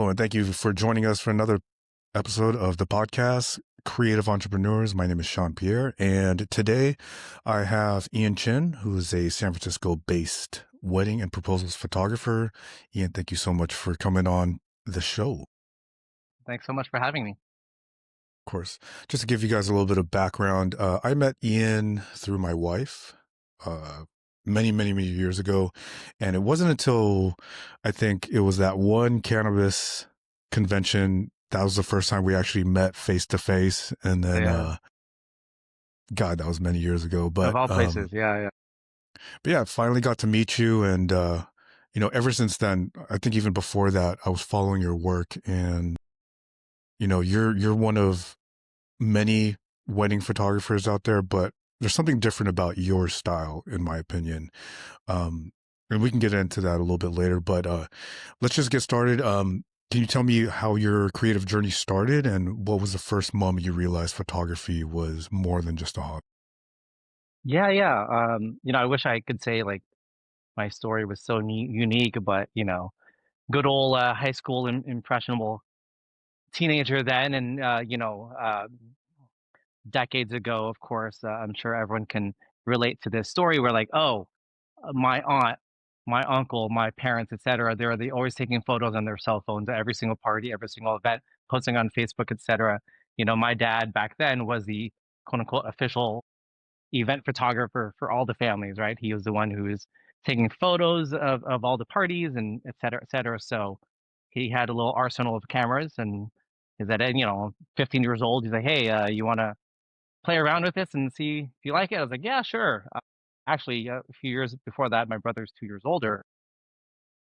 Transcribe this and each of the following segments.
Hello, and thank you for joining us for another episode of the podcast, Creative Entrepreneurs. My name is Sean Pierre, and today I have Ian Chin, who is a San Francisco-based wedding and proposals photographer. Ian, thank you so much for coming on the show. Thanks so much for having me. Of course, just to give you guys a little bit of background, I met Ian through my wife many years ago. And it wasn't until I think it was that one cannabis convention that was the first time we actually met face to face. And then, Yeah. God, that was many years ago. Of But, all places, yeah. but yeah, finally got to meet you. And, ever since then, I think even before that, I was following your work. And, you're one of many wedding photographers out there, but there's something different about your style, in my opinion. And we can get into that a little bit later, but let's just get started. Can you tell me how your creative journey started and what was the first moment you realized photography was more than just a hobby? Yeah. I wish I could say like my story was so unique, but good old high school impressionable teenager then, and decades ago, of course, I'm sure everyone can relate to this story. Where like, oh, my aunt, my uncle, my parents, etc. They always taking photos on their cell phones at every single party, every single event, posting on Facebook, etc. My dad back then was the quote unquote official event photographer for all the families, right? He was the one who was taking photos of all the parties and et cetera, et cetera. So he had a little arsenal of cameras, and he's at 15 years old. He's like, hey, you want to play around with this and see if you like it? I was like, yeah, sure. Actually, a few years before that, my brother's 2 years older.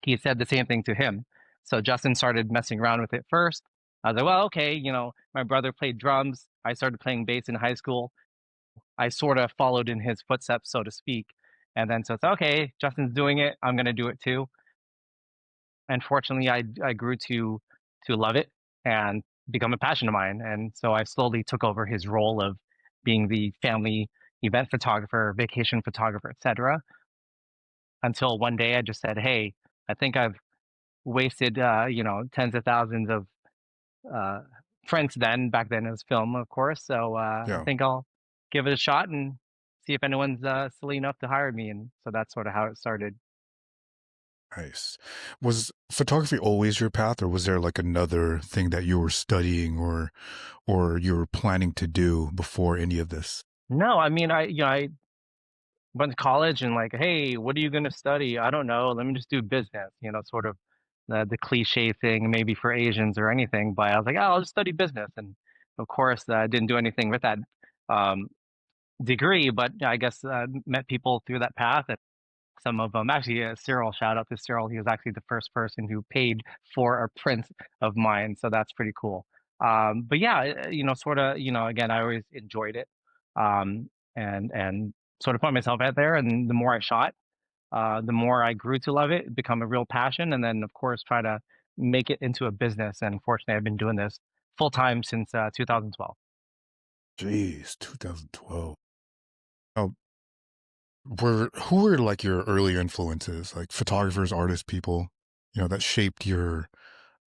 He said the same thing to him. So Justin started messing around with it first. I was like, well, okay, my brother played drums. I started playing bass in high school. I sort of followed in his footsteps, so to speak. And then so it's okay, Justin's doing it. I'm going to do it too. And fortunately, I grew to love it and become a passion of mine. And so I slowly took over his role of being the family event photographer, vacation photographer, etc. Until one day I just said, "Hey, I think I've wasted tens of thousands of uh, prints then back then as film, of course. So I Yeah, think I'll give it a shot and see if anyone's silly enough to hire me." And so that's sort of how it started. nice. Was photography always your path, or was there like another thing that you were studying or you were planning to do before any of this? No, I mean, I went to college and like, hey, what are you going to study? I don't know. Let me just do business. Sort of the cliche thing, maybe for Asians or anything. But I was like, oh, I'll just study business, and of course, I didn't do anything with that um, degree. But I guess met people through that path. Some of them actually, Cyril, shout out to Cyril. He was actually the first person who paid for a print of mine, so that's pretty cool. But yeah, sort of, again, I always enjoyed it, and sort of put myself out there. And the more I shot, the more I grew to love it, become a real passion, and then of course try to make it into a business. And fortunately, I've been doing this full time since 2012. Jeez, 2012. Oh, who were like your earlier influences, like photographers, artists, people, that shaped your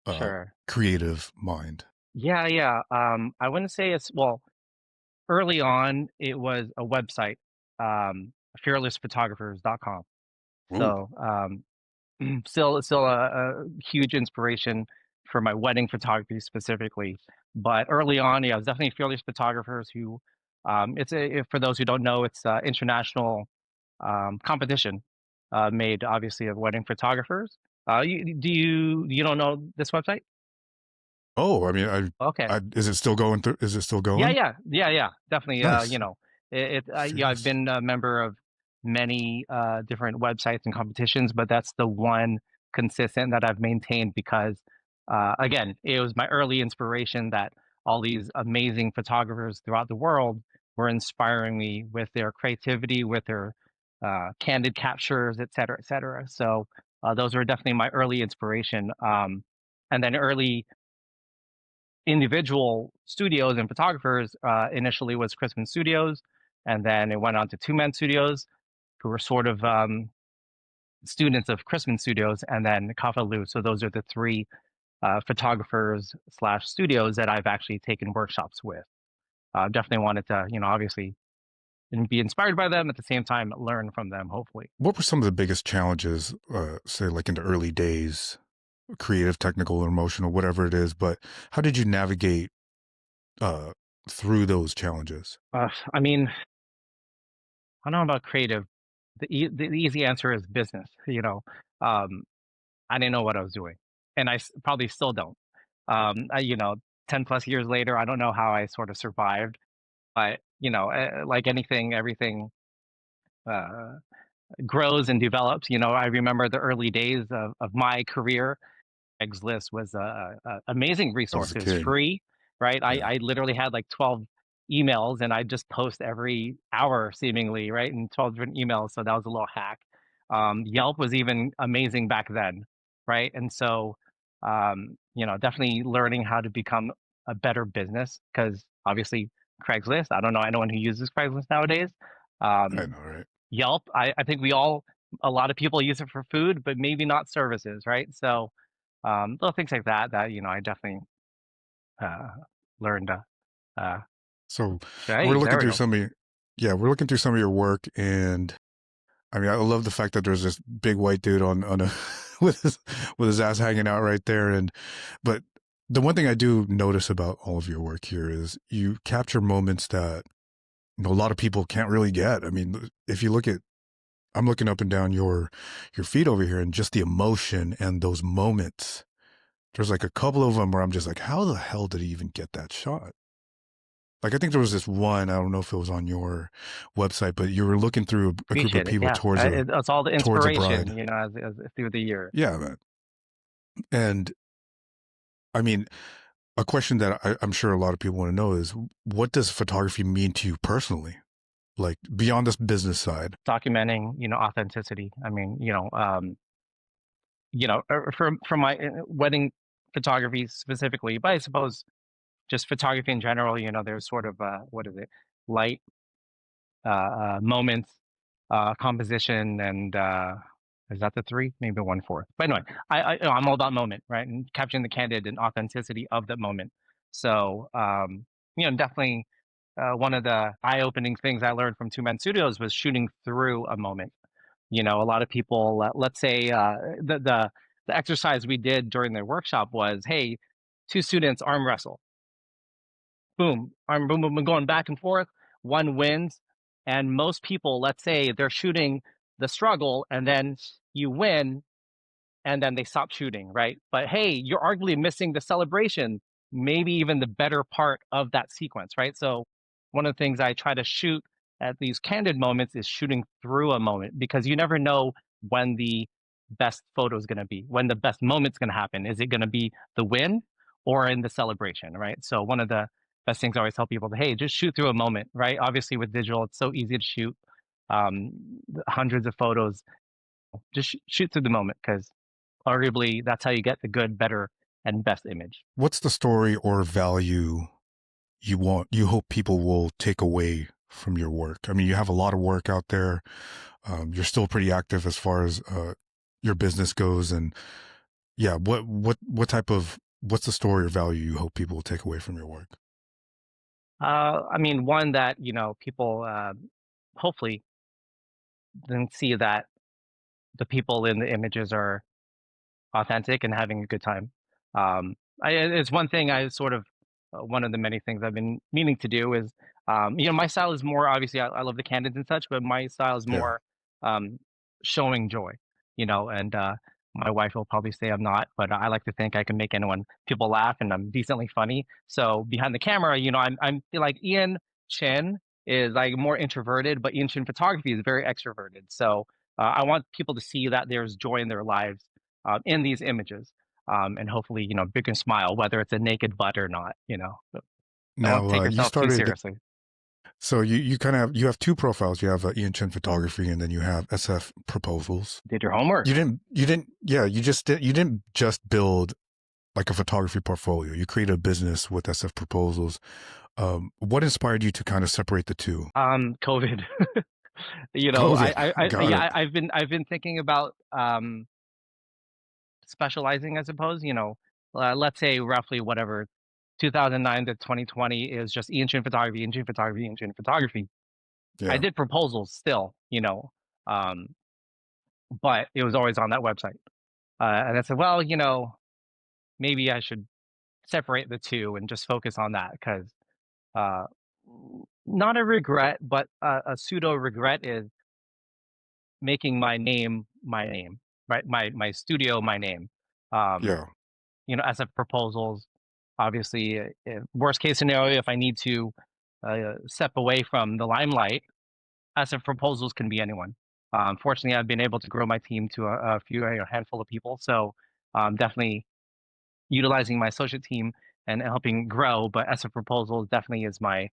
uh, Sure. creative mind? Yeah. I wouldn't say it's well. Early on, it was a website, fearlessphotographers.com. Ooh, So, still a huge inspiration for my wedding photography specifically. But early on, yeah, it was definitely Fearless Photographers who, for those who don't know, it's international competition made obviously of wedding photographers. You don't know this website? oh, I mean, Okay. is it still going through? Is it still Yeah, going? definitely. Nice. I've Fearless. been a member of many different websites and competitions, but that's the one consistent that I've maintained because, again, it was my early inspiration that all these amazing photographers throughout the world were inspiring me with their creativity, with their candid captures, et cetera, et cetera. So those were definitely my early inspiration. And then early individual studios and photographers initially was Chrisman Studios, and then it went on to Two Man Studios, who were sort of students of Chrisman Studios, and then Kafa Lu. So those are the three photographers slash studios that I've actually taken workshops with. Definitely wanted to, obviously, and be inspired by them at the same time, learn from them. Hopefully, What were some of the biggest challenges, say, like in the early days, creative, technical, or emotional, whatever it is? But how did you navigate uh, through those challenges? I mean, I don't know about creative. The easy answer is business. Um, I didn't know what I was doing, and probably still don't. 10 plus years later, I don't know how I sort of survived. But like anything, everything uh, grows and develops. I remember the early days of my career. Craigslist was a amazing I resource. was a It was kid. free, right? I, Yeah. I literally had like 12 emails and I just post every hour seemingly, right? And 12 different emails. So that was a little hack. Yelp was even amazing back then, right? And so, definitely learning how to become a better business because obviously Craigslist, I don't know anyone who uses Craigslist nowadays. I Um, know, right? Yelp, I think a lot of people use it for food, but maybe not services, right? So, little things like that, I definitely uh, learned. Uh, So we're hey, there looking we through go. some of your, yeah, we're looking through some of your work, and I mean, I love the fact that there's this big white dude on a with his ass hanging out right there, and but the one thing I do notice about all of your work here is you capture moments that a lot of people can't really get. I mean, if you look at, I'm looking up and down your feed over here, and just the emotion and those moments. There's like a couple of them where I'm just like, how the hell did he even get that shot? Like I think there was this one, I don't know if it was on your website, but you were looking through a group of Appreciate it. people Yeah, it's all the towards a inspiration, bride. as through the years. Yeah, man. And I mean, a question that I'm sure a lot of people want to know is, what does photography mean to you personally? Like beyond this business side. Documenting, authenticity. I mean, from my wedding photography specifically, but I suppose just photography in general. There's sort of what is it, light moments, composition, and is that the three? Maybe one fourth. But anyway, I'm all about moment, right, and capturing the candid and authenticity of the moment. So, definitely one of the eye-opening things I learned from Two Men Studios was shooting through a moment. A lot of people, let's say, the exercise we did during the workshop was, hey, two students arm wrestle, boom, I'm boom, boom, boom, going back and forth. One wins, and most people, let's say, they're shooting the struggle, and then you win, and then they stop shooting, right? But hey, you're arguably missing the celebration, maybe even the better part of that sequence, right? So, one of the things I try to shoot at these candid moments is shooting through a moment because you never know when the best photo is going to be, when the best moment's going to happen. Is it going to be the win or in the celebration, right? So, one of the best things I always tell people to, hey, just shoot through a moment, right? Obviously, with digital, it's so easy to shoot um, hundreds of photos. Just shoot through the moment because arguably that's how you get the good, better, and best image. What's the story or value you hope people will take away from your work? I mean, you have a lot of work out there. You're still pretty active as far as your business goes, and yeah, what type of what's the story or value you hope people will take away from your work? I mean, one that people hopefully then see that the people in the images are authentic and having a good time. It's one thing I sort of one of the many things I've been meaning to do is my style is more obviously I love the candids and such, but my style is Yeah. more um, showing joy, and my wife will probably say I'm not, but I like to think I can make people laugh and I'm decently funny. So behind the camera, I'm like Ian Chin is like more introverted, but Ian Chin photography is very extroverted. So I want people to see that there's joy in their lives in these images. And hopefully, big and smile, whether it's a naked butt or not, But don't Now take you yourself too started, seriously. so you kind of you have two profiles. You have Ian Chen Photography, and then you have SF Proposals. Did your homework. Yeah, you didn't just build like a photography portfolio. You created a business with SF Proposals. What inspired you to kind of separate the two? COVID. COVID. Got Yeah, it. I've been thinking about specializing, I suppose. let's say roughly whatever 2009 to 2020 is just ancient photography, ancient photography, ancient photography. I Yeah. did proposals still, um, but it was always on that website. And I said, well, maybe I should separate the two and just focus on that because uh, not a regret, but a pseudo regret is making my name, right? My studio my name. Um, Yeah. SF proposals, obviously, worst case scenario, if I need to step away from the limelight, SF proposals can be anyone. Fortunately, I've been able to grow my team to a few, a handful of people. So definitely utilizing my associate team and helping grow. But SF proposals definitely is my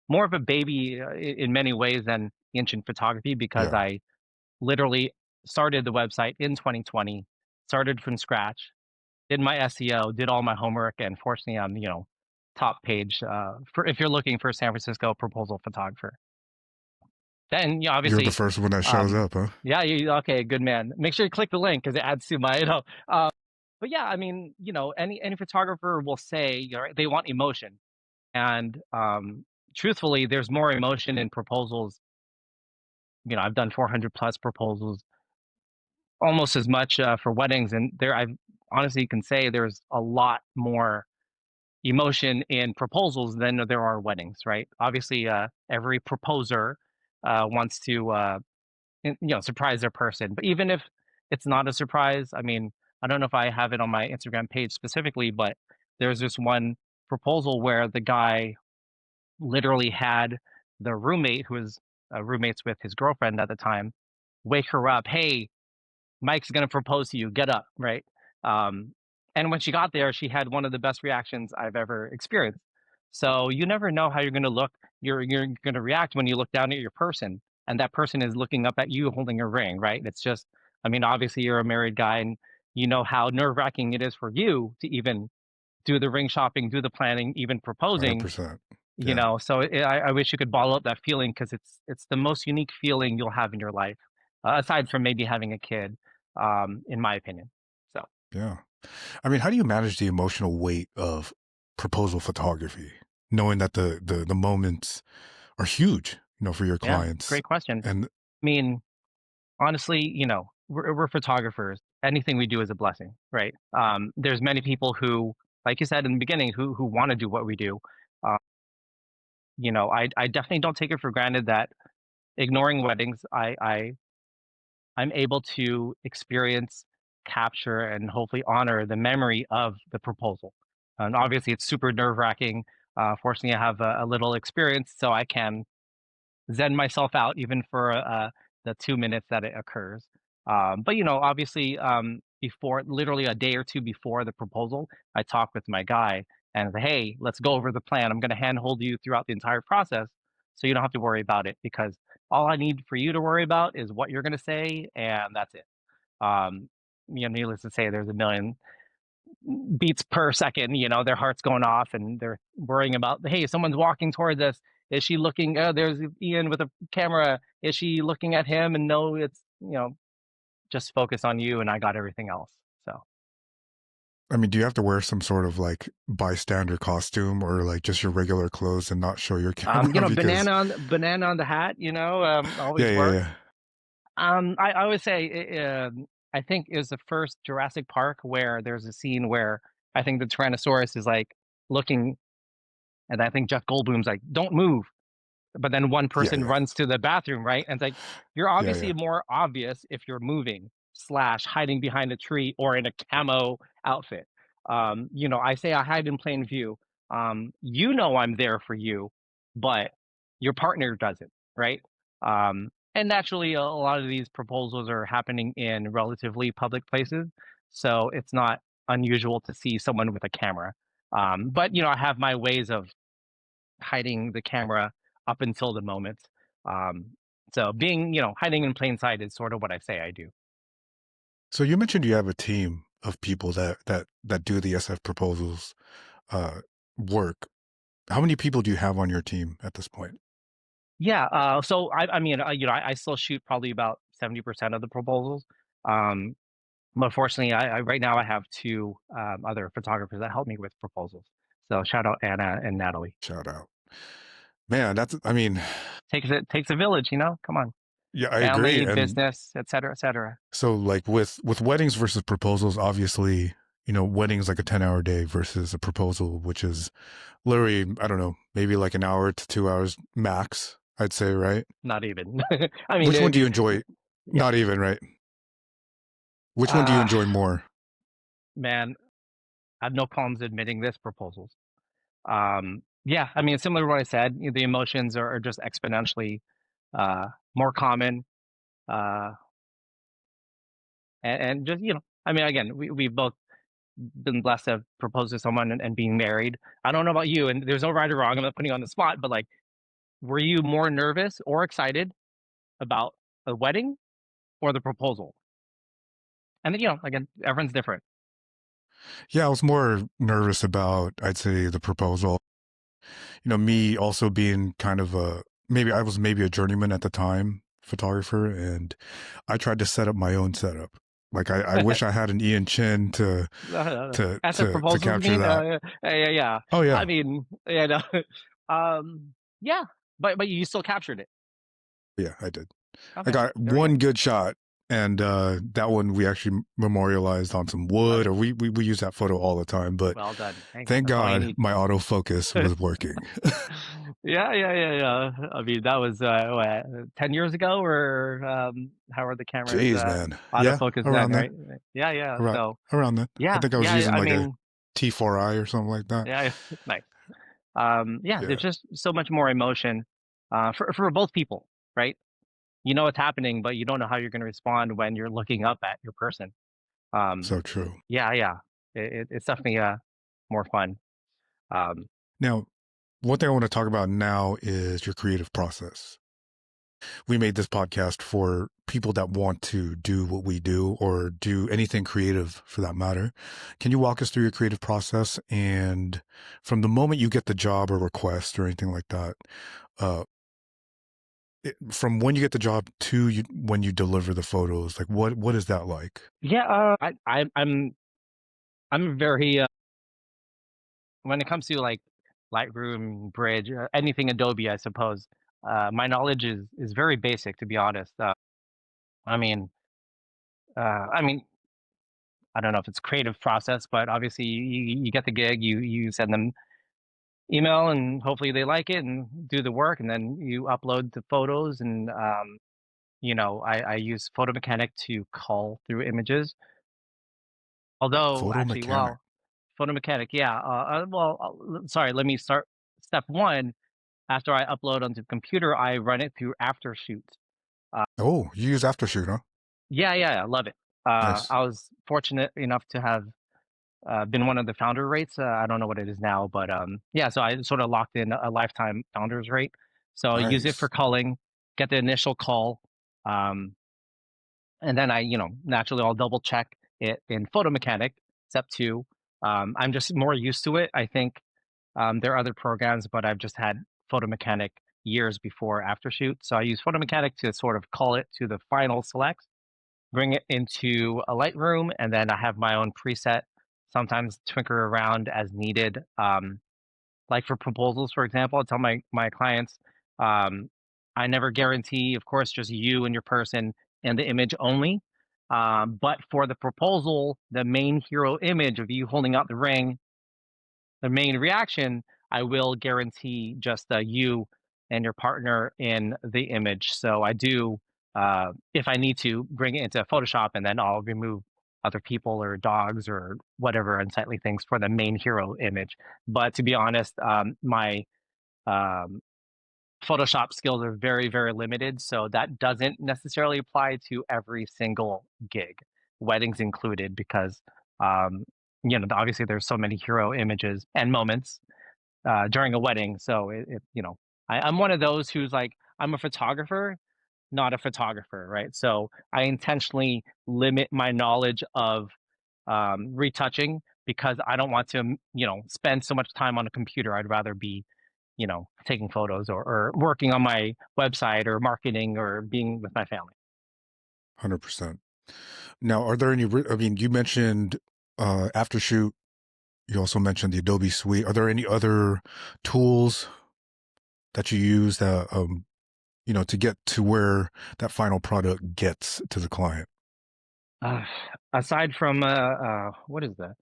more of a baby in many ways than ancient photography because Yeah. I literally started the website in 2020, started from scratch, did my SEO, did all my homework, and fortunately, I'm top page for if you're looking for a San Francisco proposal photographer. Then You're the obviously, first one that shows um, up, huh? yeah, you okay, good man. Make sure you click the link because it adds to my but yeah, I mean, any photographer will say they want emotion, and truthfully, there's more emotion in proposals. I've done 400 plus proposals, almost as much for weddings, and I honestly can say there's a lot more emotion in proposals than there are weddings, right? Obviously, every proposer wants to, surprise their person. But even if it's not a surprise, I mean, I don't know if I have it on my Instagram page specifically, but there's this one proposal where the guy literally had the roommate who was roommates with his girlfriend at the time wake her up. Hey, Mike's going to propose to you. Get up, right? Um, and when she got there, she had one of the best reactions I've ever experienced. So you never know how you're going to look. You're going to react when you look down at your person, and that person is looking up at you holding a ring, right? It's just, I mean, obviously you're a married guy, and you know how nerve wracking it is for you to even do the ring shopping, do the planning, even proposing. 100%. Yeah. So I wish you could bottle up that feeling because it's the most unique feeling you'll have in your life, aside from maybe having a kid, in my opinion. So Yeah. I mean, how do you manage the emotional weight of proposal photography, knowing that the moments are huge, for your yeah, clients? great question. And I mean, honestly, we're photographers. Anything we do is a blessing, right? There's many people who, like you said in the beginning, who want to do what we do. Uh, I definitely don't take it for granted that ignoring weddings, I'm able to experience, capture, and hopefully honor the memory of the proposal. And obviously, it's super nerve wracking. Fortunately, I have a little experience, so I can zen myself out even for the 2 minutes that it occurs. But obviously, before literally a day or two before the proposal, I talk with my guy and say, "Hey, let's go over the plan. I'm going to handhold you throughout the entire process, so you don't have to worry about it because all I need for you to worry about is what you're going to say, and that's it." Um, Needless to say, there's a million beats per second. Their heart's going off, and they're worrying about, hey, someone's walking towards us. Is she looking? Oh, there's Ian with a camera. Is she looking at him? And no, it's just focus on you, and I got everything else. So, I mean, do you have to wear some sort of like bystander costume or like just your regular clothes and not show your camera because banana on the hat. yeah, Always yeah, works. yeah. I always say, I think it was the first Jurassic Park where there's a scene where I think the Tyrannosaurus is like looking, and I think Jeff Goldblum's like, "Don't move." But then one Yeah, person yeah. runs to the bathroom, right? And it's like, you're Yeah, obviously yeah. more obvious if you're moving slash hiding behind a tree or in a camo outfit. I say I hide in plain view. I'm there for you, but your partner doesn't, right? And naturally, a lot of these proposals are happening in relatively public places, so it's not unusual to see someone with a camera. But I have my ways of hiding the camera up until the moment. Um, so being, hiding in plain sight is sort of what I say I do. So you mentioned you have a team of people that do the SF proposals uh work. How many people do you have on your team at this point? Yeah. So I mean, I still shoot probably about 70% of the proposals. Um, But fortunately, I right now I have two other photographers that help me with proposals. So shout out Anna and Natalie. Shout out. Man, that's I mean, Takes a village, you know. Come on, yeah, I agree. family, And business, et cetera, et cetera. so like with weddings versus proposals, obviously, weddings like a 10-hour day versus a proposal, which is literally, I don't know, maybe like an hour to 2 hours max, I'd say, right? Not even. I mean, Which one do you enjoy? yeah. Not even, right? Which one do you Uh, enjoy more? man, I have no problems admitting this proposals. Yeah, I mean, similar to what I said, the emotions are just exponentially more common. Uh, and just, I mean, again, we've both been blessed to have proposed to someone and being married. I don't know about you, and there's no right or wrong. I'm not putting you on the spot, but like, were you more nervous or excited about the wedding or the proposal? And then, again, everyone's different. Yeah, I was more nervous about, I'd say, the proposal. Me also being kind of maybe I was maybe a journeyman at the time photographer, and I tried to set up my own setup. Like I wish I had an Ian Chin to At the proposals, you capture mean? that. Yeah, yeah. Oh I yeah, mean, yeah, but you still captured it. yeah, I did. I Okay, got there we one go. good shot, and that one we actually memorialized on some Love wood, it. or we use that photo all the time. But Well done. Hey, thank that's all you God need. my autofocus was working. Yeah, yeah, yeah, yeah. I mean, that was what, 10 years ago, or how are the cameras Jeez, man. Yeah, autofocus then, around there. right? Yeah, yeah. Around So around then. I yeah, think I was yeah. using I like a mean, T4i or something like that. yeah, yeah, nice. Yeah, there's Yeah, just so much more emotion for both people, right? You know what's happening, but you don't know how you're going to respond when you're looking up at your person. Um, so true. yeah, yeah, it's definitely more fun. Um, Now, one thing I want to talk about now is your creative process. We made this podcast for people that want to do what we do or do anything creative for that matter. Can you walk us through your creative process and from the moment you get the job or request or anything like that, uh, from when you get the job to when you deliver the photos, like what is that like? yeah, I'm very when it comes to like Lightroom, Bridge, anything Adobe, I suppose. My knowledge is very basic, to be honest. I mean, I mean, I don't know if it's creative process, but obviously you get the gig, you send them email, and hopefully they like it and do the work, and then you upload the photos. And I use Photo Mechanic to cull through images. Although, Photo actually, mechanic. well, Photo Mechanic, yeah. Well, sorry. Let me start. Step one: after I upload onto the computer, I run it through Aftershoot. Oh, you use Aftershoot, huh? Yeah, yeah, I love it. Nice. I was fortunate enough to have been one of the founder rates. I don't know what it is now, but yeah. So I sort of locked in a lifetime founders rate. So I use it for Nice. culling, get the initial call, um, and then naturally I'll double check it in Photo Mechanic. Step two, I'm just more used to it. I think there are other programs, but I've just had Photo Mechanic years before Aftershoot. So I use Photo Mechanic to sort of call it to the final selects, bring it into a Lightroom, and then I have my own preset. Sometimes tinker around as needed. Like for proposals, for example, I tell my clients, um, I never guarantee, of course, just you and your person and the image only. But for the proposal, the main hero image of you holding out the ring, the main reaction, I will guarantee just you and your partner in the image. So I do, if I need to, bring it into Photoshop, and then I'll remove other people or dogs or whatever unsightly things for the main hero image. But to be honest, my um, Photoshop skills are very, very limited. So that doesn't necessarily apply to every single gig, weddings included, because obviously there's so many hero images and moments during a wedding. So I'm one of those who's like, I'm a photographer, not a photographer, right? So I intentionally limit my knowledge of retouching because I don't want to, spend so much time on a computer. I'd rather be, taking photos, or working on my website or marketing or being with my family. 100%. Now, are there any? I mean, you mentioned after shoot. You also mentioned the Adobe Suite. Are there any other tools that you use that to get to where that final product gets to the client? Uh, Aside from what is that?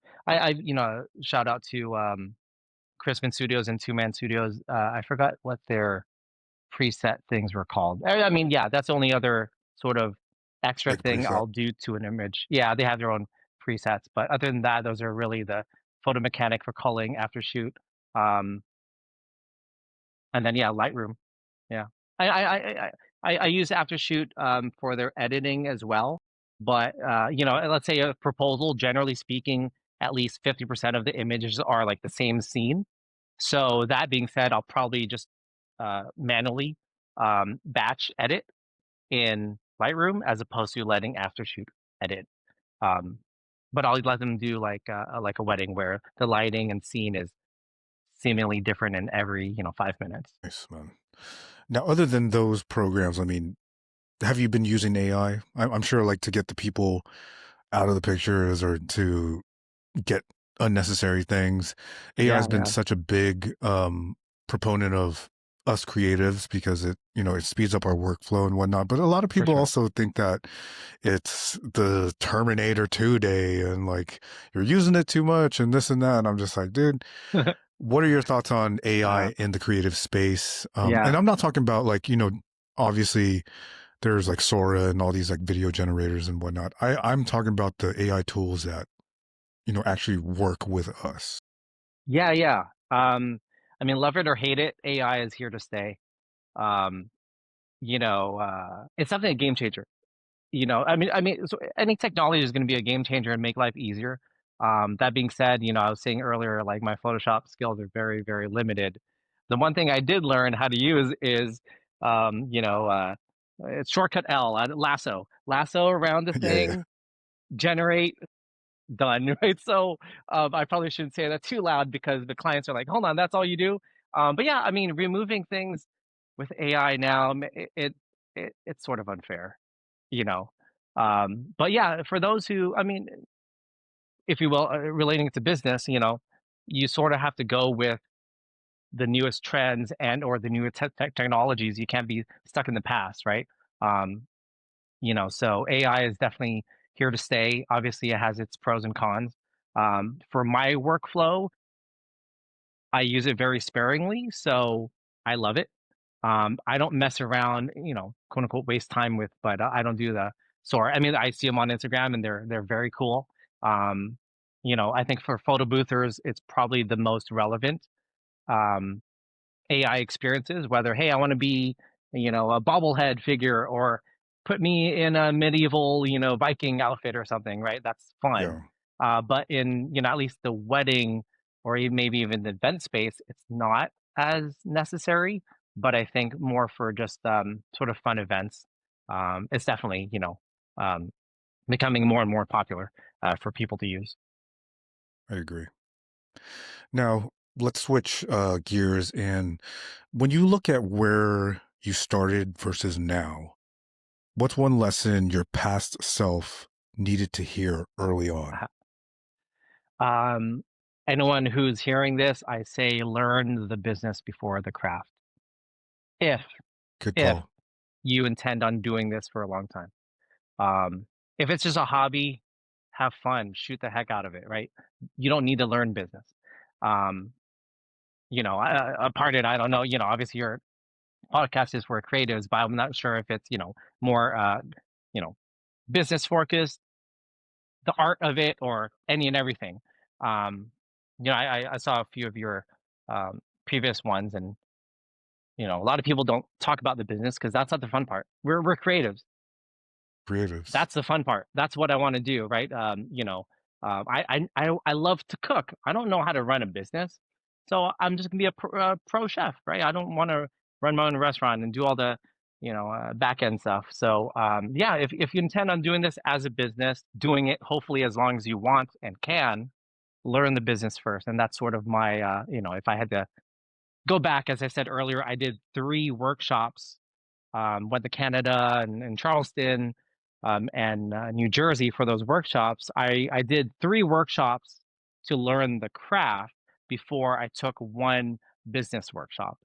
Shout out to Crispin Studios and Two Man Studios. I forgot what their preset things were called. I mean, yeah, that's the only other sort of extra Like thing preset. I'll do to an image. Yeah, they have their own presets, but other than that, those are really the photo mechanic for culling after shoot. Um, and then yeah, Lightroom. Yeah. I use Aftershoot, for their editing as well, but, let's say a proposal, generally speaking, at least 50% of the images are, like, the same scene. So, that being said, I'll probably just, manually, batch edit in Lightroom as opposed to letting Aftershoot edit, um, but I'll let them do, like a wedding where the lighting and scene is seemingly different in every, 5 minutes. Nice, man. Now, other than those programs, I mean, have you been using AI? I'm sure, like to get the people out of the pictures or to get unnecessary things. AI Yeah, has been yeah, such a big proponent of us creatives because it speeds up our workflow and whatnot. But a lot of for people sure. also think that it's the Terminator 2 day and like you're using it too much and this and that. And I'm just like, dude, what are your thoughts on AI Uh, in the creative space? And yeah. I'm not talking about like, obviously there's like Sora and all these like video generators and whatnot. I'm talking about the AI tools that, actually work with us. Yeah, yeah. I mean, love it or hate it, AI is here to stay. Um, it's definitely a game changer. So any technology is going to be a game changer and make life easier. That being said, I was saying earlier, like my Photoshop skills are very, very limited. The one thing I did learn how to use is, it's shortcut L, lasso around the Yeah, yeah. thing, generate, done, right? So, I probably shouldn't say that too loud because the clients are like, "Hold on, that's all you do?" But yeah, I mean, removing things with AI now, it's sort of unfair, you know? But yeah, for those who, I mean, if you will, relating it to business, you sort of have to go with the newest trends and or the newest technologies. You can't be stuck in the past, right? Um, so AI is definitely here to stay. Obviously, it has its pros and cons. For my workflow, I use it very sparingly, so I love it. I don't mess around, quote unquote, waste time with, but I don't do the sort. I mean, I see them on Instagram and they're very cool. Um, I think for photo boothers, it's probably the most relevant. Um, AI experiences, whether, hey, I want to be, a bobblehead figure or put me in a medieval, Viking outfit or something, right? That's fun. Yeah, But in, at least the wedding or even maybe even the event space, it's not as necessary. But I think more for just sort of fun events, it's definitely, um, becoming more and more popular for people to use. I agree. Now, let's switch gears. And when you look at where you started versus now, what's one lesson your past self needed to hear early on? Um, Anyone who's hearing this, I say learn the business before the craft. If Good if call. you intend on doing this for a long time. If it's just a hobby, have fun, shoot the heck out of it, right? You don't need to learn business. Um, a part of it, I don't know, obviously your podcast is for creatives, but I'm not sure if it's, more you know, business focused, the art of it or any and everything. Um, I saw a few of your previous ones and a lot of people don't talk about the business because that's not the fun part. We're creatives. Creatives. That's the fun part. That's what I wanna do, right? I love to cook. I don't know how to run a business, so I'm just gonna be a pro chef, right? I don't wanna run my own restaurant and do all the, back end stuff. So, yeah, if you intend on doing this as a business, doing it hopefully as long as you want and can, learn the business first, and that's sort of my, if I had to go back, as I said earlier, I did 3 workshops, went to Canada and Charleston, and New Jersey for those workshops. I did 3 workshops to learn the craft before I took one business workshop.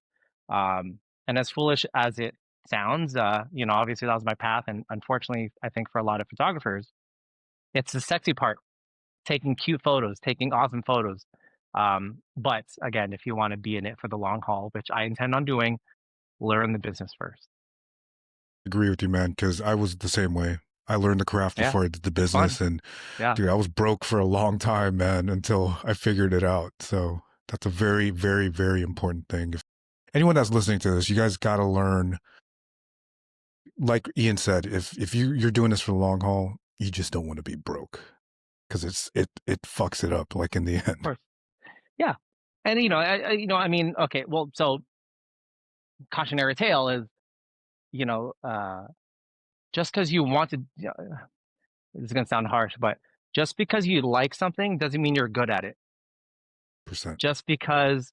Um, and as foolish as it sounds, obviously that was my path. And unfortunately, I think for a lot of photographers, it's the sexy part, taking cute photos, taking awesome photos. But again, if you want to be in it for the long haul, which I intend on doing, learn the business first. Agree with you, man, because I was the same way. I learned the craft Yeah, before I did the it's fun. business, and Yeah, dude, I was broke for a long time, man, until I figured it out. So that's a very, very, very important thing. If anyone that's listening to this, you guys got to learn. Like Ian said, if you're doing this for the long haul, you just don't want to be broke because it fucks it up. Like in the of end, course. Yeah, and I mean, okay, well, so cautionary tale is, you know, uh, just because you want to, this is gonna sound harsh, but just because you like something doesn't mean you're good at it. percent Just because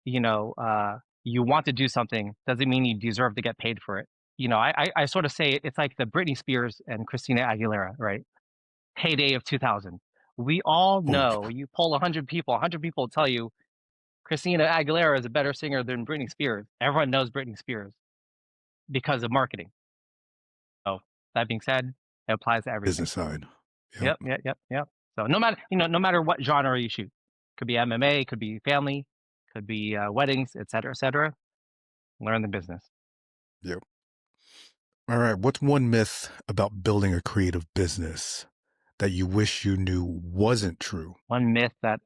you want to do something doesn't mean you deserve to get paid for it. I sort of say it's like the Britney Spears and Christina Aguilera, right? Heyday of 2000. We all Oh know, yeah, you poll 100 people, 100 people will tell you Christina Aguilera is a better singer than Britney Spears. Everyone knows Britney Spears because of marketing. So that being said, it applies to everything. business side. Yep. Yep, yep, yep, yep. So no matter what genre you shoot, could be MMA, could be family, could be weddings, et cetera. Learn the business. Yep. All right. What's one myth about building a creative business that you wish you knew wasn't true? One myth that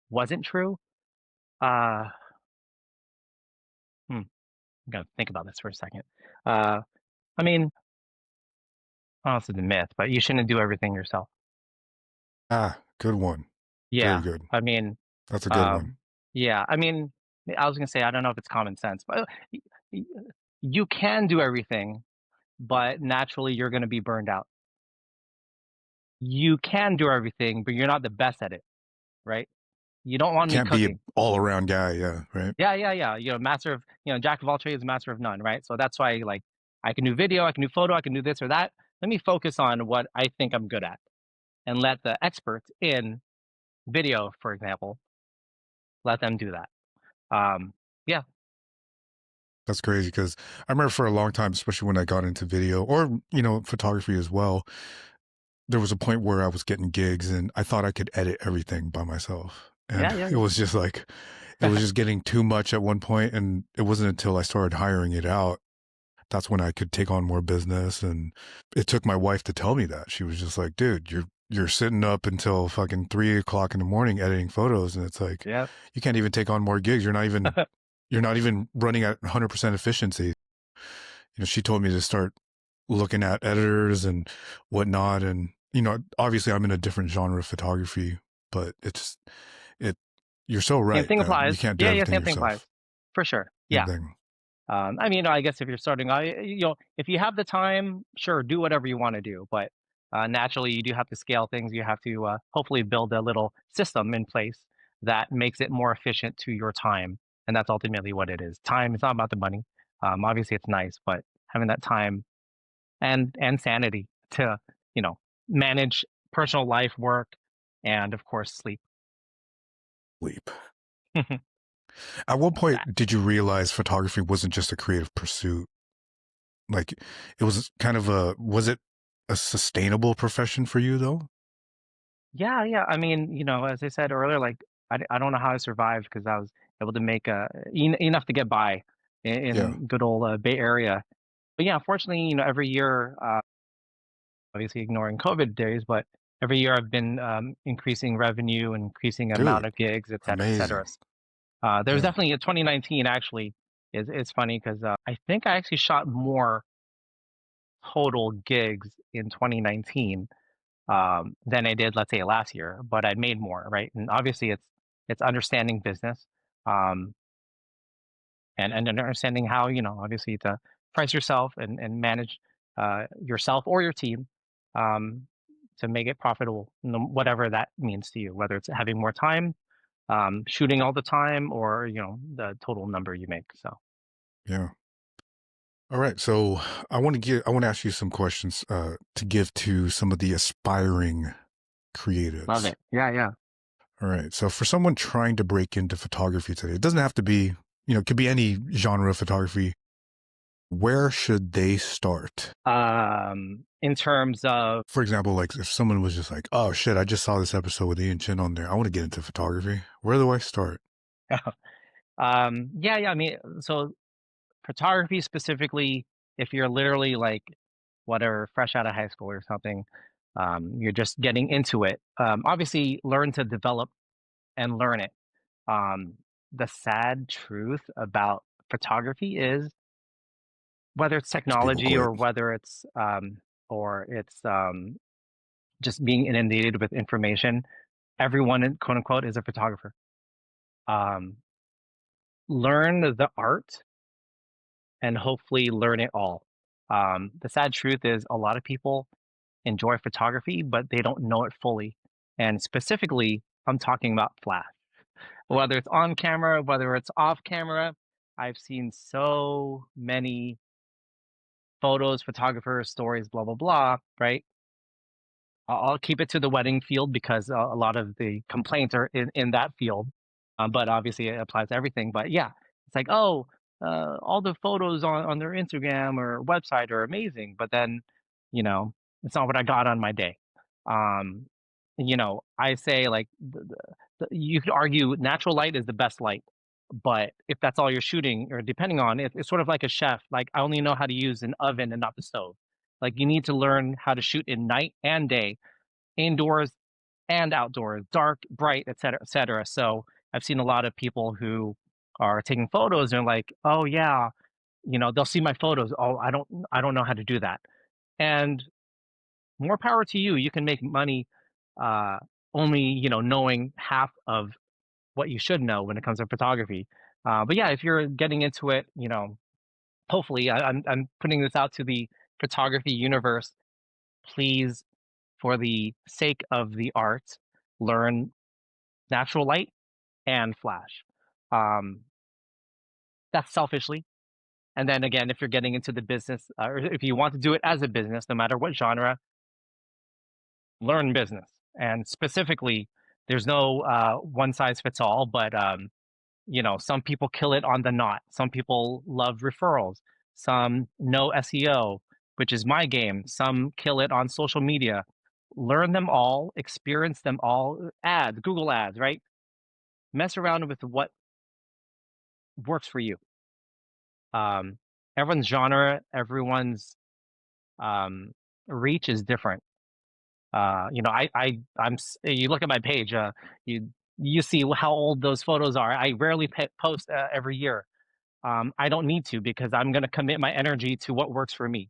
wasn't true. Uh, I'm gonna think about this for a second. Uh, I mean, honestly, the myth, but you shouldn't do everything yourself. Ah, good one. Very Yeah, good. I mean, That's a good one. um, yeah, I mean, I was gonna say I don't know if it's common sense, but y- y- you can do everything, but naturally you're gonna be burned out. You can do everything, but you're not the best at it, right? You don't want me Can't be an cooking. all around guy. Yeah. Right. Yeah, yeah, yeah. Master of, jack of all trades, master of none, right? So that's why, like, I can do video, I can do photo, I can do this or that. Let me focus on what I think I'm good at and let the experts in video, for example, let them do that. Yeah, That's crazy because I remember for a long time, especially when I got into video or, photography as well, there was a point where I was getting gigs and I thought I could edit everything by myself. And yeah, yeah, it was just like, it was yeah. just getting too much at one point, and it wasn't until I started hiring it out that's when I could take on more business. And it took my wife to tell me that. She was just like, dude, you're sitting up until fucking 3 o'clock in the morning editing photos. And it's like, Yeah. you can't even take on more gigs. You're not even running at 100% efficiency. She told me to start looking at editors and whatnot. And, obviously I'm in a different genre of photography, but it, you're so Same right, thing man. You applies. can't do Yeah, yeah, everything same thing applies. yourself. For sure. Same Yeah. thing. I mean, I guess if you're starting out, if you have the time, sure, do whatever you want to do. But naturally, you do have to scale things. You have to hopefully build a little system in place that makes it more efficient to your time. And that's ultimately what it is. Time is not about the money. Obviously, it's nice, but having that time and sanity to, you know, manage personal life, work, and of course, sleep. Leap. At what That. point did you realize photography wasn't just a creative pursuit? Like, it was kind of was it a sustainable profession for you though? Yeah, yeah. I mean, as I said earlier, like I don't know how I survived because I was able to make enough to get by Yeah. in good old Bay Area. But yeah, fortunately, every year, obviously ignoring COVID days, but every year I've been increasing revenue, increasing amount Dude, of gigs, et cetera, et cetera. amazing. There's Yeah. definitely a 2019 actually is funny because I think I actually shot more total gigs in 2019 than I did, let's say, last year, but I made more, right? And obviously, it's understanding business, um, and understanding how obviously to price yourself and manage yourself or your team um, to make it profitable, whatever that means to you, whether it's having more time, shooting all the time, or the total number you make. So Yeah. All right, so I want to ask you some questions to give to some of the aspiring Love creatives. it. Yeah, yeah. All right, so for someone trying to break into photography today, it doesn't have to be, it could be any genre of photography. Where should they start? In terms of For example, like if someone was just like, "Oh shit, I just saw this episode with Ian Chin on there. I want to get into photography. Where do I start?" yeah, yeah. I mean, so photography specifically, if you're literally like whatever, fresh out of high school or something, you're just getting into it. Obviously, learn to develop and learn it. Um, the sad truth about photography is whether it's People technology quit. or it's just being inundated with information. Everyone, quote unquote, is a photographer. Um, learn the art and hopefully learn it all. The sad truth is a lot of people enjoy photography, but they don't know it fully. And specifically, I'm talking about flash. Whether it's on camera, whether it's off camera, I've seen so many photos, photographers, stories, blah, blah, blah, right? I'll keep it to the wedding field because a lot of the complaints are in that field. But obviously it applies to everything. But yeah, it's like, oh, all the photos on their Instagram or website are amazing, but then, you know, it's not what I got on my day. Um, I say like you could argue natural light is the best light, but if that's all you're shooting or depending on it, it's sort of like a chef. Like I only know how to use an oven and not the stove. Like you need to learn how to shoot in night and day, indoors and outdoors, dark, bright, et cetera, et cetera. So I've seen a lot of people who are taking photos and like, oh yeah, they'll see my photos. Oh, I don't know how to do that. And more power to you. You can make money uh only, knowing half of what you should know when it comes to photography. But yeah, if you're getting into it, hopefully I'm putting this out to the photography universe. Please, for the sake of the art, learn natural light and flash. Um, that's selfishly. And then again, if you're getting into the business, or if you want to do it as a business, no matter what genre, learn business. And specifically, there's no one size fits all, but some people kill it on the knot. Some people love referrals. Some know SEO, which is my game. Some kill it on social media. Learn them all, experience them all. Ads, Google ads, right? Mess around with what works for you. Um, everyone's genre, everyone's um, reach is different. You look at my page, you see how old those photos are. I rarely post every year. I don't need to because I'm going to commit my energy to what works for me.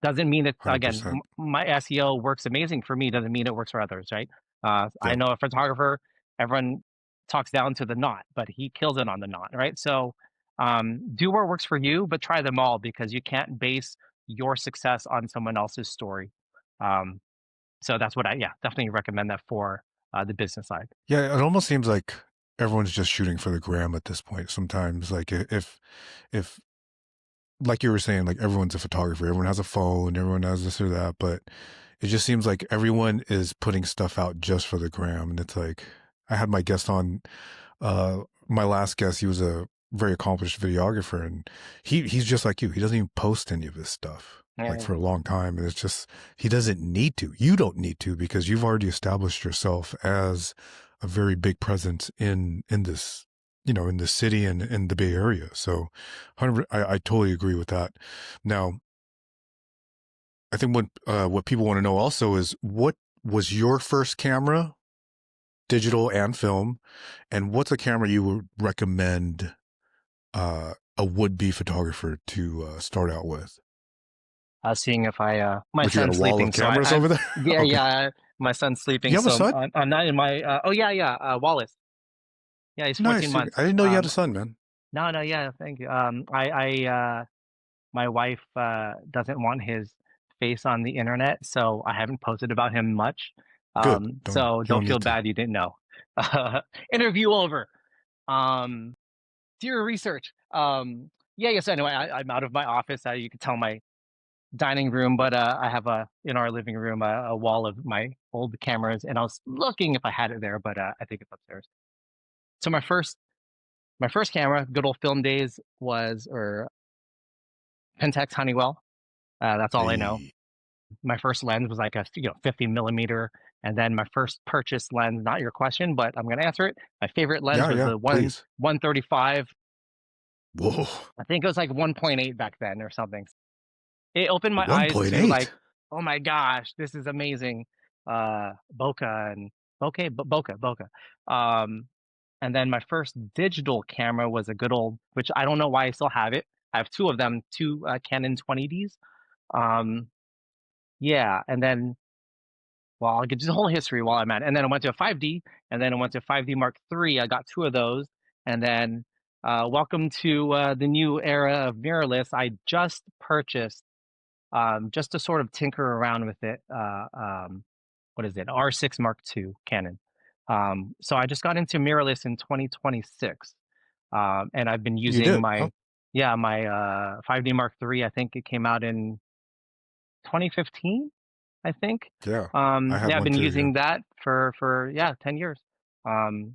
Doesn't mean that again, 100%. my SEO works amazing for me. Doesn't mean it works for others, right? I Yep. know a photographer. Everyone talks down to the knot, but he kills it on the knot, right? So do what works for you, but try them all because you can't base your success on someone else's story. Um, so that's what yeah, definitely recommend that for the business side. Yeah, it almost seems like everyone's just shooting for the gram at this point. Sometimes, like if like you were saying, like everyone's a photographer, everyone has a phone, everyone has this or that, but it just seems like everyone is putting stuff out just for the gram. And it's like I had my guest on, my last guest, he was a very accomplished videographer, and he's just like you. He doesn't even post any of his stuff like Yeah. for a long time. And it's just he doesn't need to. You don't need to because you've already established yourself as a very big presence in this in this city and in the Bay Area. So I totally agree with that. Now, I think what people want to know also is what was your first camera, digital and film, and what's a camera you would recommend a would-be photographer to start out with? Seeing if my What, you got a son's wall of sleeping, so cameras I'm over there? yeah, Okay. yeah, my son's sleeping, You have a so son? I'm not in my oh yeah, yeah, Wallace. Yeah, he's 14 Nice. months. I didn't know you had a son, man. No, no, yeah, thank you. My wife doesn't want his face on the internet, so I haven't posted about him much. Good. So You don't don't feel need to. bad you didn't know. Interview over. Um, do your research. yeah, yeah. So anyway, I'm out of my office. You can tell my dining room, but I have a in our living room a wall of my old cameras, and I was looking if I had it there, but I think it's upstairs. So my first camera, good old film days, was or Pentax Honeywell. That's all I know. Hey, My first lens was like a 50 millimeter, and then my first purchase lens. Not your question, but I'm gonna answer it. My favorite lens yeah, was yeah, the please. 135. Whoa, I think it was like 1.8 back then or something. It opened my eyes to like, 1.8. oh my gosh, this is amazing. Bokeh and bokeh. Um, and then my first digital camera was a good old, which I don't know why I still have it. I have two of them, two Canon 20Ds. Um, yeah, and then well, I'll give you the whole history while I'm at it. And then I went to a 5D, and then I went to 5D Mark III. I got two of those, and then welcome to the new era of mirrorless. I just purchased just to sort of tinker around with it. What is it? R6 Mark II Canon. So I just got into mirrorless in 2026, and I've been You using did? Huh? my 5D Mark III. I think it came out in 2015. I think. Yeah, I have Yeah, I've one been too. Yeah. using that for yeah 10 years. Um,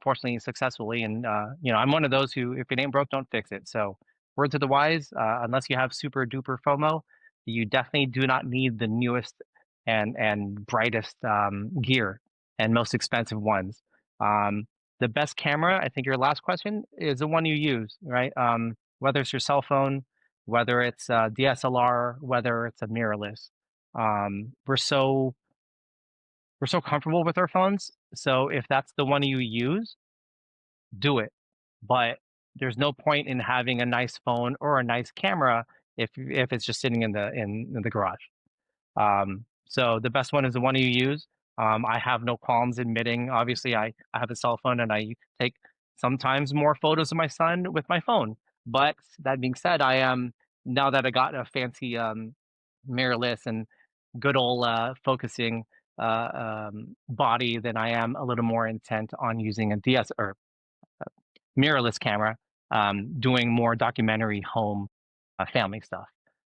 Fortunately, successfully, and I'm one of those who, if it ain't broke, don't fix it. So, word to the wise: unless you have super duper FOMO, you definitely do not need the newest and brightest gear and most expensive ones. Um, the best camera, I think your last question, is the one you use, right? Whether it's your cell phone, whether it's DSLR, whether it's a mirrorless. We're so comfortable with our phones. So if that's the one you use, do it. But there's no point in having a nice phone or a nice camera if it's just sitting in the garage. So the best one is the one you use. I have no qualms admitting, obviously, I have a cell phone and I take sometimes more photos of my son with my phone. But that being said, I am now that I got a fancy mirrorless and good old focusing body, then I am a little more intent on using a DS or mirrorless camera, doing more documentary home family stuff.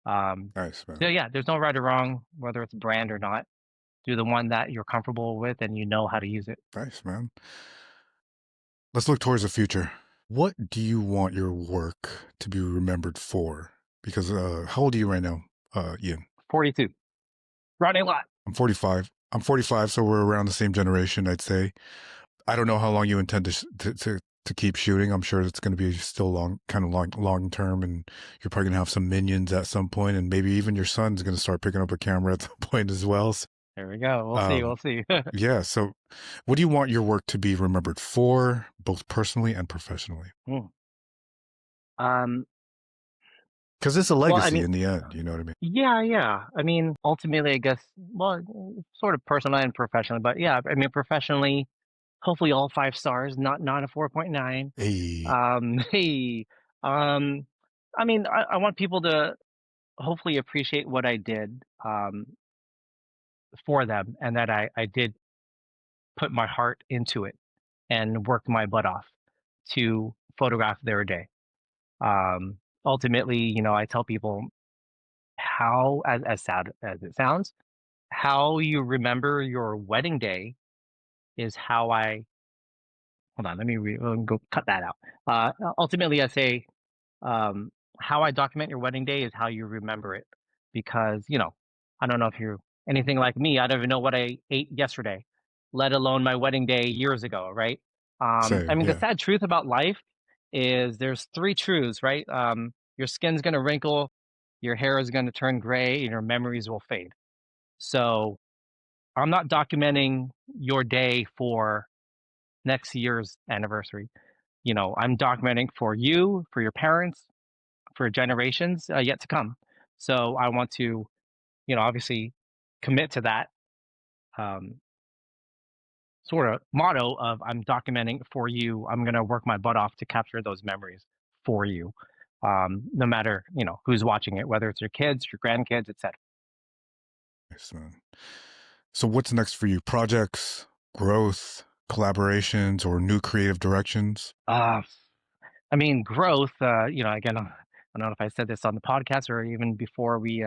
Um, Nice, so man. yeah, there's no right or wrong whether it's brand or not. Do the one that you're comfortable with and you know how to use it. Nice, man. Let's look towards the future. What do you want your work to be remembered for? Because how old are you right now, Ian? 42, running a lot. I'm 45. I'm 45, so we're around the same generation, I'd say. I don't know how long you intend to keep shooting. I'm sure it's going to be still long term, and you're probably going to have some minions at some point, and maybe even your son's going to start picking up a camera at some point as well. So, There we go. We'll see. um, We'll see. yeah. So, what do you want your work to be remembered for, both personally and professionally? Hmm. um, Because it's a well, I legacy mean, in the end. You know what I mean? yeah, yeah. I mean, ultimately, I guess, well, sort of personally and professionally, but yeah, I mean, professionally, hopefully all 5 stars, not a 4.9. Hey, Hey, um, I mean, I want people to hopefully appreciate what I did for them, and that I did put my heart into it and worked my butt off to photograph their day. Ultimately, I tell people how, as sad as it sounds, how you remember your wedding day is how I hold on. Let me go cut that out. Ultimately, I say how I document your wedding day is how you remember it. Because, I don't know if you're anything like me. I don't even know what I ate yesterday, let alone my wedding day years ago, right? I same. mean, the Yeah. sad truth about life is there's three truths, right? Your skin's going to wrinkle, your hair is going to turn gray, and your memories will fade. So I'm not documenting your day for next year's anniversary. I'm documenting for you, for your parents, for generations yet to come. So I want to, obviously commit to that um, sort of motto of I'm documenting for you. I'm going to work my butt off to capture those memories for you, no matter who's watching it, whether it's your kids, your grandkids, etc. Nice, man. So, what's next for you? Projects, growth, collaborations, or new creative directions? I mean, growth. Again. I don't know if I said this on the podcast or even before we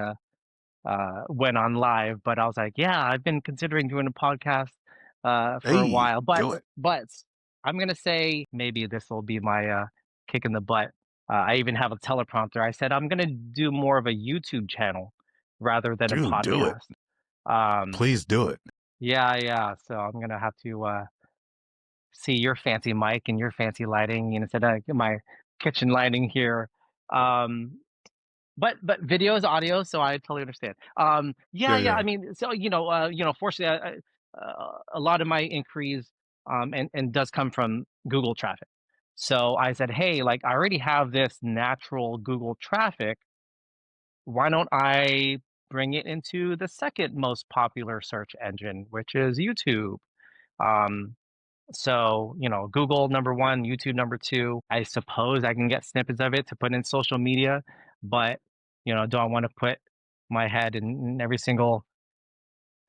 went on live, but I was like, yeah, I've been considering doing a podcast for a Hey, while, do it. but I'm gonna say maybe this will be my kick in the butt. I even have a teleprompter. I said I'm gonna do more of a YouTube channel rather than a Dude, do it. podcast. Um, Please do it. yeah, yeah. So I'm gonna have to see your fancy mic and your fancy lighting, instead of my kitchen lighting here. Um, but video is audio, so I totally understand. Yeah, Yeah, yeah. yeah. I mean, so fortunately, a lot of my inquiries and does come from Google traffic. So I said, hey, like I already have this natural Google traffic. Why don't I bring it into the second most popular search engine, which is YouTube? Um, so, Google number one, YouTube number two. I suppose I can get snippets of it to put in social media, but do I want to put my head in every single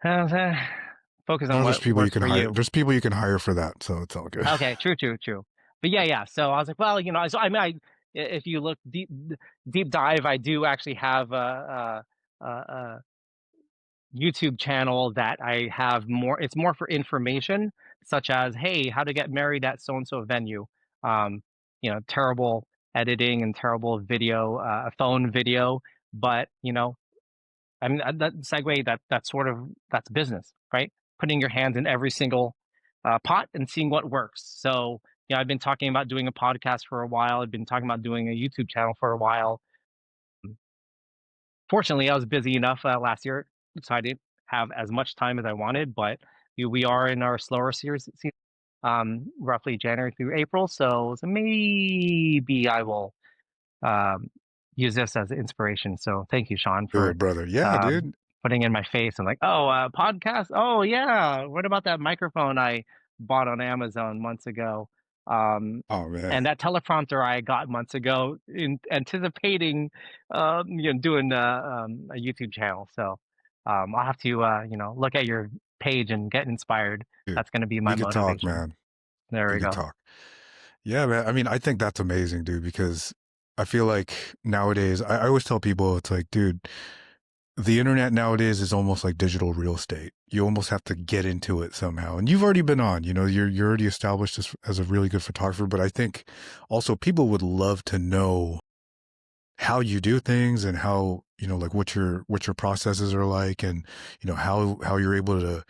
focus on Oh, what works for you? there's people you can hire for that, so it's all good. Okay, true, true, true. But yeah, yeah. So I was like, well, so I mean, if you look deep dive, I do actually have a YouTube channel that I have more. It's more for information, such as, hey, how to get married at so and so venue. Um, terrible editing and terrible video, phone video, but I mean that segue that's business, right? Putting your hands in every single pot and seeing what works. So I've been talking about doing a podcast for a while. I've been talking about doing a YouTube channel for a while. Fortunately, I was busy enough last year, so I didn't have as much time as I wanted. But we are in our slower series, roughly January through April. So maybe I will um, use this as inspiration. So thank you, Sean, Do for it, brother. Yeah, um, dude. putting in my face and like, oh, podcast. Oh yeah. What about that microphone I bought on Amazon months ago? Um, Oh man. and that teleprompter I got months ago in anticipating, doing a YouTube channel. So I'll have to, look at your page and get inspired. Dude, That's going to be my we could talk, motivation. man. There We we could go. talk. Yeah, man. I mean, I think that's amazing, dude, because I feel like nowadays, I always tell people, it's like, dude, the internet nowadays is almost like digital real estate. You almost have to get into it somehow. And you've already been on, you're already established as a really good photographer. But I think also people would love to know how you do things and how, like what your processes are like and, how you're able to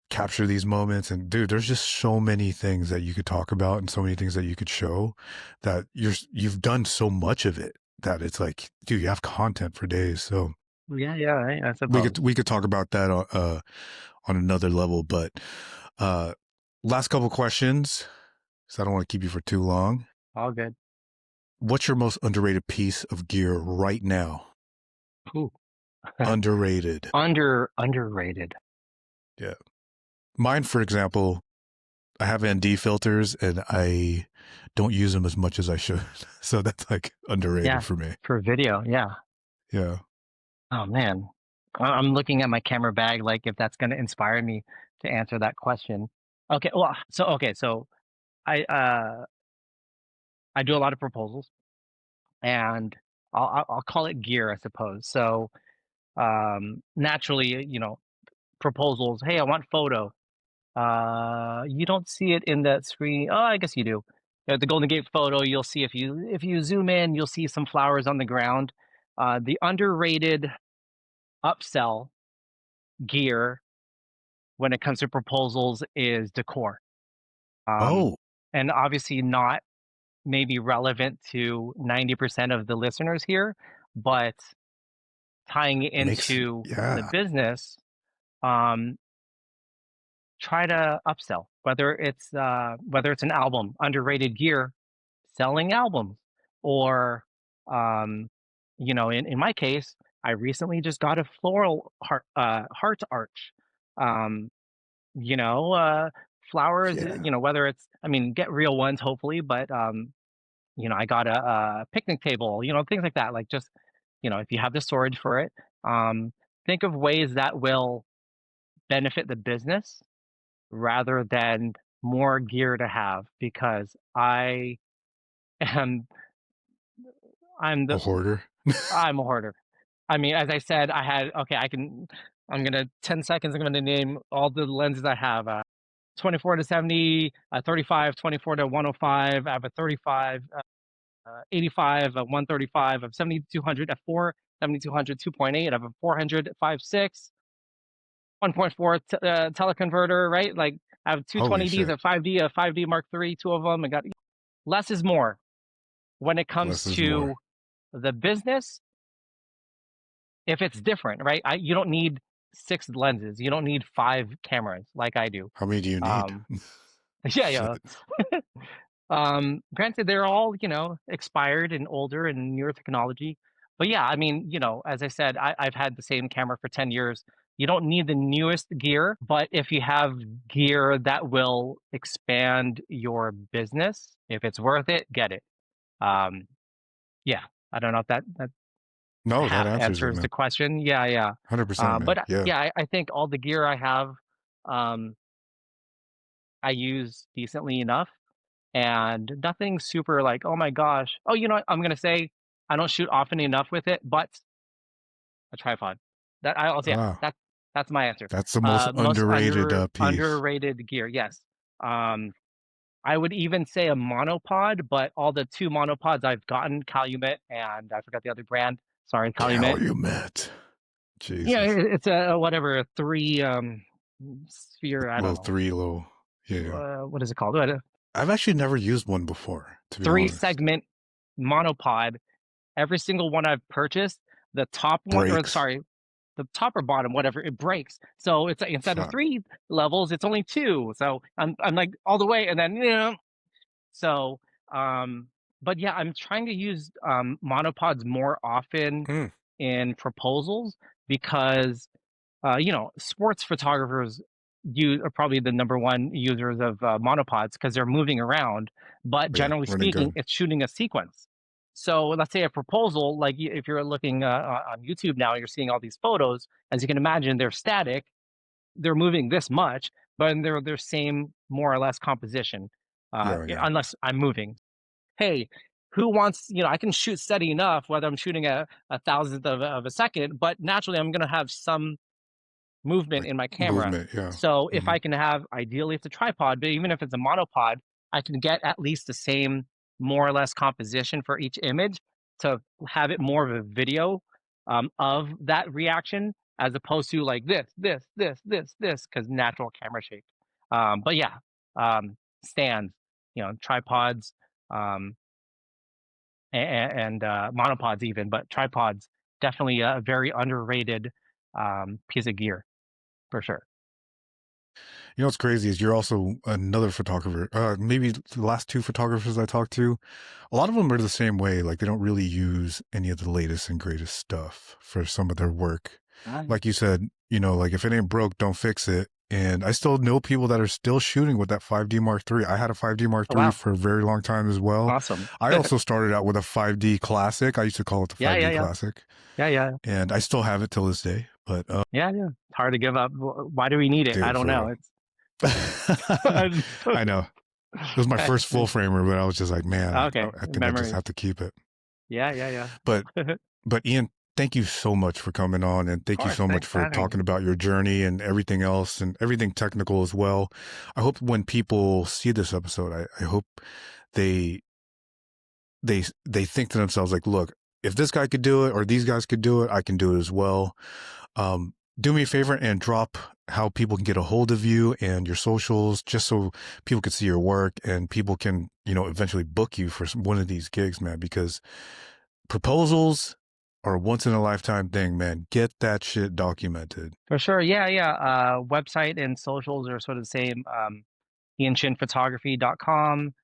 capture these moments. And dude, there's just so many things that you could talk about and so many things that you could show that you've done so much of it that it's like, dude, you have content for days. So Yeah, yeah, I suppose. we could talk about that on another level, but uh last couple questions, so I don't want to keep you for too long. All good. What's your most underrated piece of gear right now? Ooh. Underrated. Underrated. Yeah. Mine, for example, I have ND filters and I don't use them as much as I should. So that's like underrated Yeah, for me. for video. Yeah. Yeah. Oh man, I'm looking at my camera bag, like if that's going to inspire me to answer that question. Okay, well, so I do a lot of proposals, and I'll call it gear, I suppose. So naturally, proposals. Hey, I want photo. You don't see it in that screen. Oh, I guess you do. The Golden Gate photo, you'll see if you zoom in, you'll see some flowers on the ground. The underrated upsell gear when it comes to proposals is decor. Um, Oh, and obviously not maybe relevant to 90% of the listeners here, but tying it makes into the yeah. business, um, try to upsell, whether it's an album, underrated gear, selling albums, or in my case, I recently just got a floral heart arch. Um, you know, uh, flowers, Yeah. whether it's, I mean, get real ones, hopefully, but, I got a picnic table, things like that. Like just, if you have the storage for it, um, think of ways that will benefit the business rather than more gear to have because I am I'm A the hoarder? I'm a hoarder. I mean, as I said, I had okay, I'm gonna 10 seconds, I'm gonna name all the lenses I have. 24 to 70, 35, 24 to 105. I have a 35, 85, a 135, of 7200 f4, 7200 2.8. I have a 400 5.6, 1.4 teleconverter, right? Like I have two Holy 20Ds, shit. a 5D Mark III, two of them. I got less is more when it comes Less is to more. the business. If it's different, right? You don't need six lenses. You don't need five cameras like I do. How many do you need? Um, yeah, yeah. Shit. Granted, they're all, expired and older and newer technology. But yeah, I mean, as I said, I've had the same camera for 10 years. You don't need the newest gear, but if you have gear that will expand your business, if it's worth it, get it. Um, yeah, I don't know if that No, that half answers it, answers the man. question. Yeah, yeah. 100%, man. Yeah. Yeah, I think all the gear I have, um, I use decently enough and nothing super like, oh my gosh. Oh, you know what? I'm gonna say I don't shoot often enough with it, but a tripod. I'll say yeah, Ah, that's my answer. that's the most Most underrated piece. underrated gear. Yes. Um, I would even say a monopod, but all the two monopods I've gotten, Calumet and I forgot the other brand. Sorry, Calumet. Calumet. Yeah, Jesus. it's a whatever a three sphere. I don't Little know three, little. Yeah, yeah. what is it called. What, I've actually never used one before, to be three honest. segment monopod. Every single one I've purchased, the top one, or Breaks. sorry, the top or bottom, whatever, it breaks. So it's like, instead of Fuck. three levels, it's only two. So I'm like all the way, and then so um, but yeah, I'm trying to use monopods more often Mm, in proposals because sports photographers you are probably the number one users of monopods because they're moving around. But yeah, generally running speaking, good. it's shooting a sequence. So let's say a proposal, like if you're looking on YouTube now, you're seeing all these photos. As you can imagine, they're static. They're moving this much, but they're their same more or less composition, Yeah, yeah. unless I'm moving. Hey, who wants, I can shoot steady enough, whether I'm shooting a thousandth of a second, but naturally I'm going to have some movement Like in my camera. movement. Yeah. So if Hmm. I can have, ideally it's a tripod, but even if it's a monopod, I can get at least the same more or less composition for each image to have it more of a video of that reaction as opposed to like this, because natural camera shape. But yeah, stands, tripods, um, and monopods even, but tripods definitely a very underrated piece of gear for sure. You know what's crazy is you're also another photographer. Maybe the last two photographers I talked to, a lot of them are the same way. Like they don't really use any of the latest and greatest stuff for some of their work. Nice. Like you said, like if it ain't broke, don't fix it. And I still know people that are still shooting with that 5D Mark III. I had a 5D Mark Oh, III wow. for a very long time as well. Awesome. I also started out with a 5D Classic. I used to call it the Yeah, yeah, 5D yeah. Classic. Yeah, yeah. And I still have it till this day. But, Yeah, yeah. It's hard to give up. Why do we need it? I dude, don't for know. real. It's I know. It was my first full framer, but I was just like, man, okay. I think I just Memories. have to keep it. Yeah, yeah, yeah. But Of but Ian, thank you so much for coming on, and thank you course. so much Thanks for for having me. talking about your journey and everything else and everything technical as well. I hope when people see this episode, I hope they they think to themselves like, look, if this guy could do it or these guys could do it, I can do it as well. Do me a favor and drop how people can get a hold of you and your socials, just so people can see your work and people can, eventually book you for one of these gigs, man, because proposals are a once in a lifetime thing, man. Get that shit documented. For sure. Yeah, yeah. Website and socials are sort of the same. IanChinPhotography.com.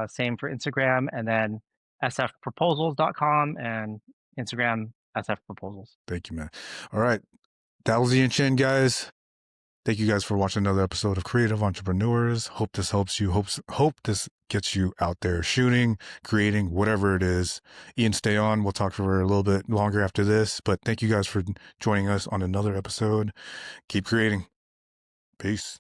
Same for Instagram, and then sfproposals.com and Instagram sfproposals. Thank you, man. All right. That was Ian Chin, guys. Thank you guys for watching another episode of Creative Entrepreneurs. Hope this helps you. Hope this gets you out there shooting, creating, whatever it is. Ian, stay on. We'll talk for a little bit longer after this. But thank you guys for joining us on another episode. Keep creating. Peace.